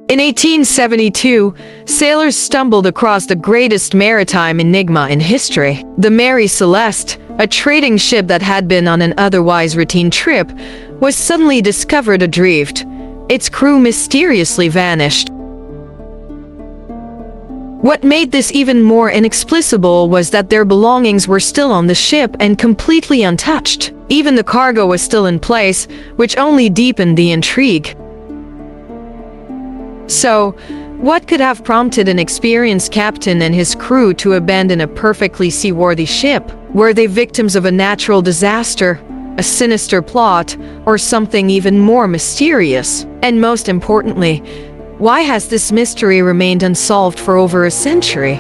In 1872, sailors stumbled across the greatest maritime enigma in history. The Mary Celeste, a trading ship that had been on an otherwise routine trip, was suddenly discovered adrift. Its crew mysteriously vanished. What made this even more inexplicable was that their belongings were still on the ship and completely untouched. Even the cargo was still in place, which only deepened the intrigue. So, what could have prompted an experienced captain and his crew to abandon a perfectly seaworthy ship? Were they victims of a natural disaster, a sinister plot, or something even more mysterious? And most importantly, why has this mystery remained unsolved for over a century?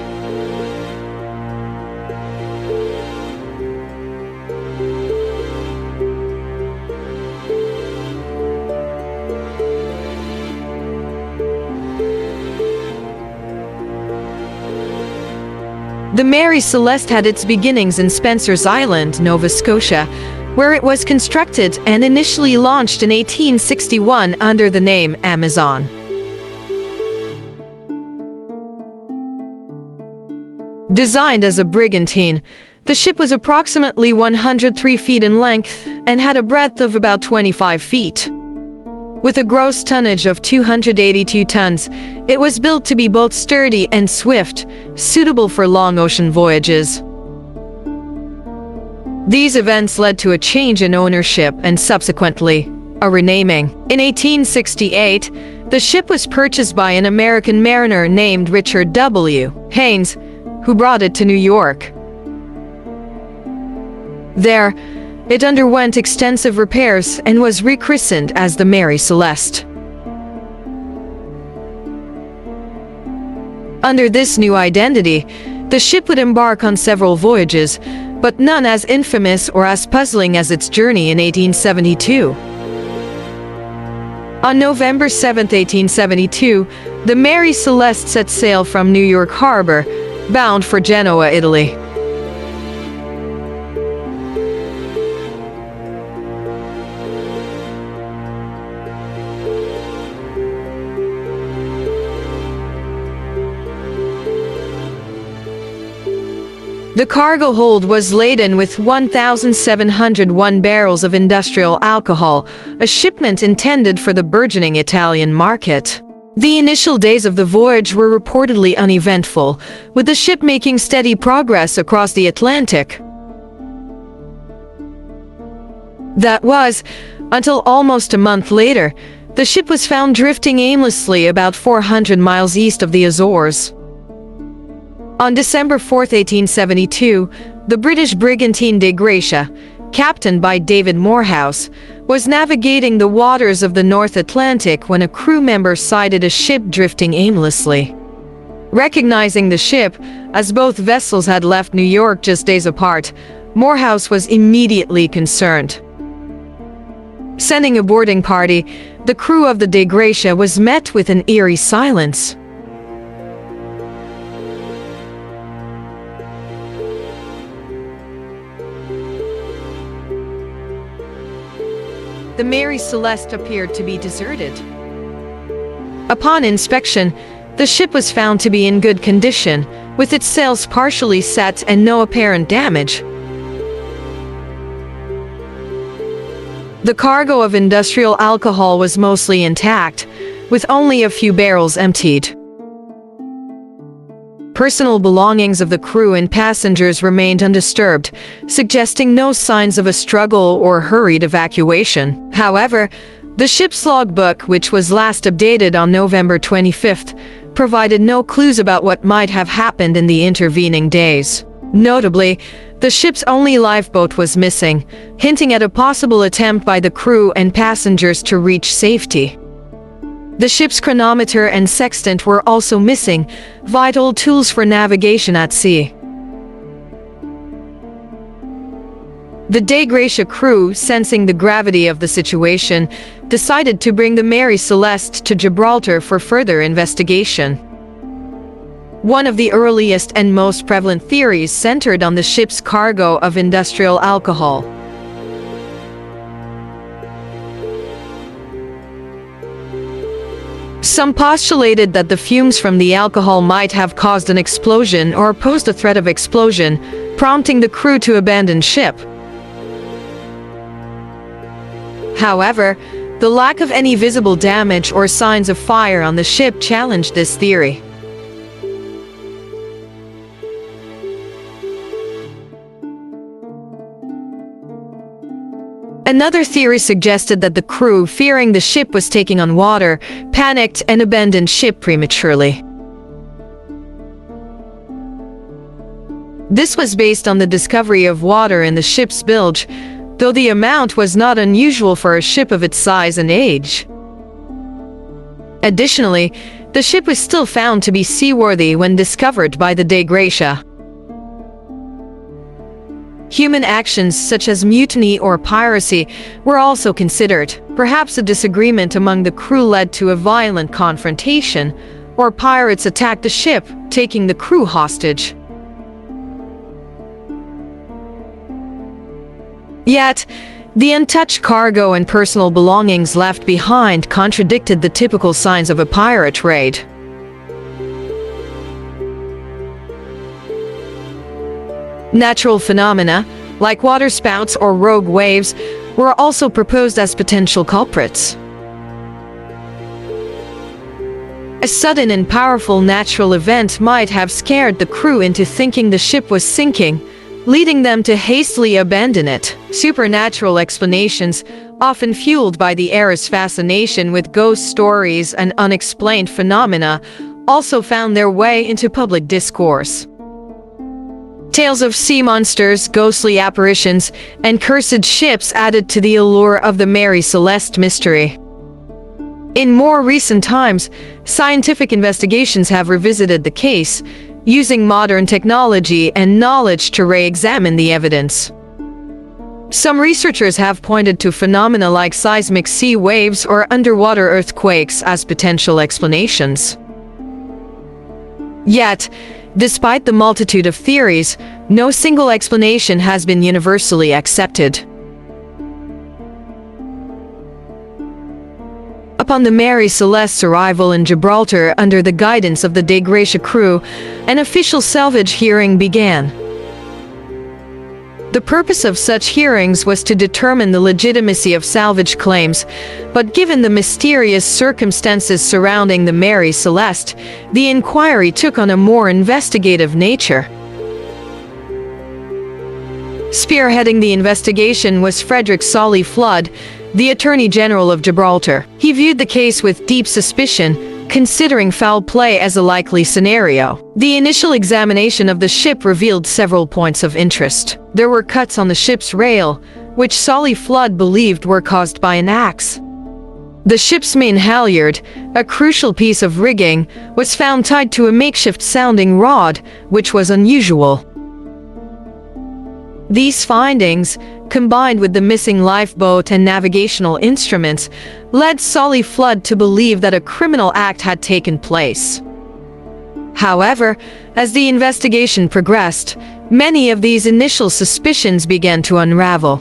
The Mary Celeste had its beginnings in Spencer's Island, Nova Scotia, where it was constructed and initially launched in 1861 under the name Amazon. Designed as a brigantine, the ship was approximately 103 feet in length and had a breadth of about 25 feet. With a gross tonnage of 282 tons, it was built to be both sturdy and swift, suitable for long ocean voyages. These events led to a change in ownership and subsequently, a renaming. In 1868, the ship was purchased by an American mariner named Richard W. Haynes, who brought it to New York. There, it underwent extensive repairs and was rechristened as the Mary Celeste. Under this new identity, the ship would embark on several voyages, but none as infamous or as puzzling as its journey in 1872. On November 7, 1872, the Mary Celeste set sail from New York Harbor, bound for Genoa, Italy. The cargo hold was laden with 1,701 barrels of industrial alcohol, a shipment intended for the burgeoning Italian market. The initial days of the voyage were reportedly uneventful, with the ship making steady progress across the Atlantic. That was, until almost a month later, the ship was found drifting aimlessly about 400 miles east of the Azores. On December 4, 1872, the British brigantine De Gracia, captained by David Morehouse, was navigating the waters of the North Atlantic when a crew member sighted a ship drifting aimlessly. Recognizing the ship, as both vessels had left New York just days apart, Morehouse was immediately concerned. Sending a boarding party, the crew of the De Gracia was met with an eerie silence. The Mary Celeste appeared to be deserted. Upon inspection, the ship was found to be in good condition, with its sails partially set and no apparent damage. The cargo of industrial alcohol was mostly intact, with only a few barrels emptied. Personal belongings of the crew and passengers remained undisturbed, suggesting no signs of a struggle or hurried evacuation. However, the ship's logbook, which was last updated on November 25th, provided no clues about what might have happened in the intervening days. Notably, the ship's only lifeboat was missing, hinting at a possible attempt by the crew and passengers to reach safety. The ship's chronometer and sextant were also missing, vital tools for navigation at sea. The De Gracia crew, sensing the gravity of the situation, decided to bring the Mary Celeste to Gibraltar for further investigation. One of the earliest and most prevalent theories centered on the ship's cargo of industrial alcohol. Some postulated that the fumes from the alcohol might have caused an explosion or posed a threat of explosion, prompting the crew to abandon ship. However, the lack of any visible damage or signs of fire on the ship challenged this theory. Another theory suggested that the crew, fearing the ship was taking on water, panicked and abandoned ship prematurely. This was based on the discovery of water in the ship's bilge, though the amount was not unusual for a ship of its size and age. Additionally, the ship was still found to be seaworthy when discovered by the Dei Gratia. Human actions such as mutiny or piracy were also considered. Perhaps a disagreement among the crew led to a violent confrontation, or pirates attacked the ship, taking the crew hostage. Yet, the untouched cargo and personal belongings left behind contradicted the typical signs of a pirate raid. Natural phenomena, like waterspouts or rogue waves, were also proposed as potential culprits. A sudden and powerful natural event might have scared the crew into thinking the ship was sinking, leading them to hastily abandon it. Supernatural explanations, often fueled by the era's fascination with ghost stories and unexplained phenomena, also found their way into public discourse. Tales of sea monsters, ghostly apparitions, and cursed ships added to the allure of the Mary Celeste mystery. In more recent times, scientific investigations have revisited the case, using modern technology and knowledge to re-examine the evidence. Some researchers have pointed to phenomena like seismic sea waves or underwater earthquakes as potential explanations. Yet, despite the multitude of theories, no single explanation has been universally accepted. Upon the Mary Celeste's arrival in Gibraltar under the guidance of the Dei Gratia crew, an official salvage hearing began. The purpose of such hearings was to determine the legitimacy of salvage claims, but given the mysterious circumstances surrounding the Mary Celeste, the inquiry took on a more investigative nature. Spearheading the investigation was Frederick Solly Flood, the Attorney General of Gibraltar. He viewed the case with deep suspicion, considering foul play as a likely scenario. The initial examination of the ship revealed several points of interest. There were cuts on the ship's rail, which Solly Flood believed were caused by an axe. The ship's main halyard, a crucial piece of rigging, was found tied to a makeshift-sounding rod, which was unusual. These findings, combined with the missing lifeboat and navigational instruments, led Solly Flood to believe that a criminal act had taken place. However, as the investigation progressed, many of these initial suspicions began to unravel.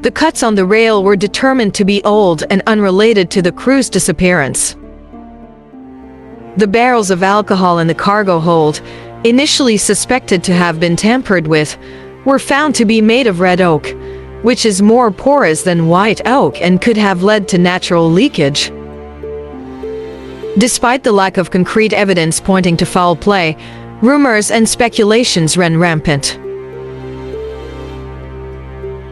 The cuts on the rail were determined to be old and unrelated to the crew's disappearance. The barrels of alcohol in the cargo hold, initially suspected to have been tampered with, were found to be made of red oak, which is more porous than white oak and could have led to natural leakage. Despite the lack of concrete evidence pointing to foul play, rumors and speculations ran rampant.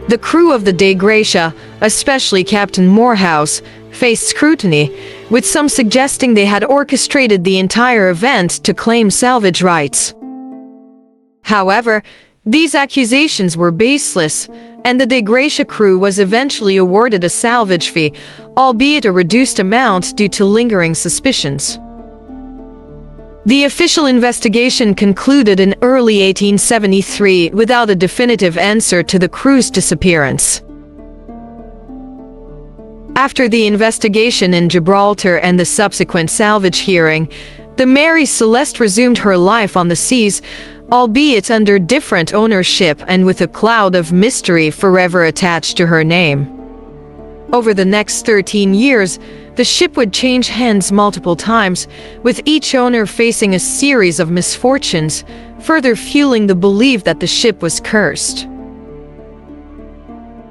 The crew of the Dei Gratia, especially Captain Morehouse, faced scrutiny, with some suggesting they had orchestrated the entire event to claim salvage rights. However, these accusations were baseless, and the Dei Gratia crew was eventually awarded a salvage fee, albeit a reduced amount due to lingering suspicions. The official investigation concluded in early 1873 without a definitive answer to the crew's disappearance. After the investigation in Gibraltar and the subsequent salvage hearing, the Mary Celeste resumed her life on the seas, albeit under different ownership and with a cloud of mystery forever attached to her name. Over the next 13 years, the ship would change hands multiple times, with each owner facing a series of misfortunes, further fueling the belief that the ship was cursed.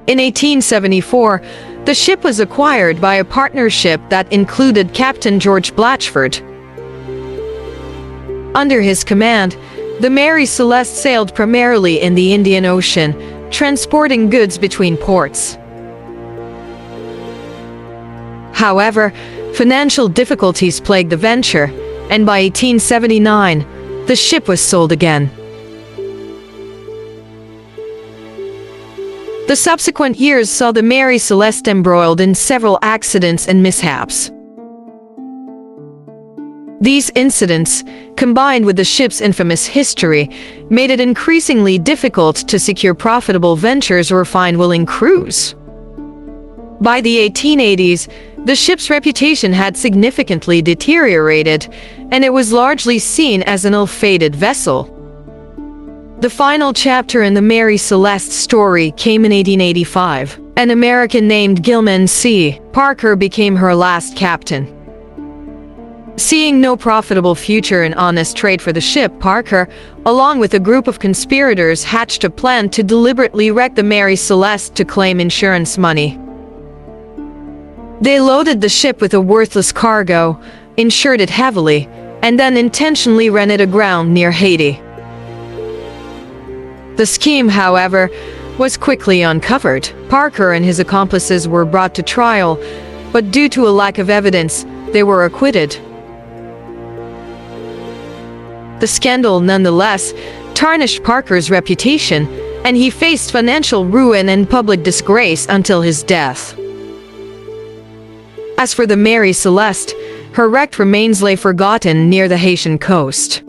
In 1874, the ship was acquired by a partnership that included Captain George Blatchford. Under his command, the Mary Celeste sailed primarily in the Indian Ocean, transporting goods between ports. However, financial difficulties plagued the venture, and by 1879, the ship was sold again. The subsequent years saw the Mary Celeste embroiled in several accidents and mishaps. These incidents, combined with the ship's infamous history, made it increasingly difficult to secure profitable ventures or find willing crews. By the 1880s, the ship's reputation had significantly deteriorated, and it was largely seen as an ill-fated vessel. The final chapter in the Mary Celeste story came in 1885. An American named Gilman C. Parker became her last captain. Seeing no profitable future in honest trade for the ship, Parker, along with a group of conspirators, hatched a plan to deliberately wreck the Mary Celeste to claim insurance money. They loaded the ship with a worthless cargo, insured it heavily, and then intentionally ran it aground near Haiti. The scheme, however, was quickly uncovered. Parker and his accomplices were brought to trial, but due to a lack of evidence, they were acquitted. The scandal, nonetheless, tarnished Parker's reputation, and he faced financial ruin and public disgrace until his death. As for the Mary Celeste, her wrecked remains lay forgotten near the Haitian coast.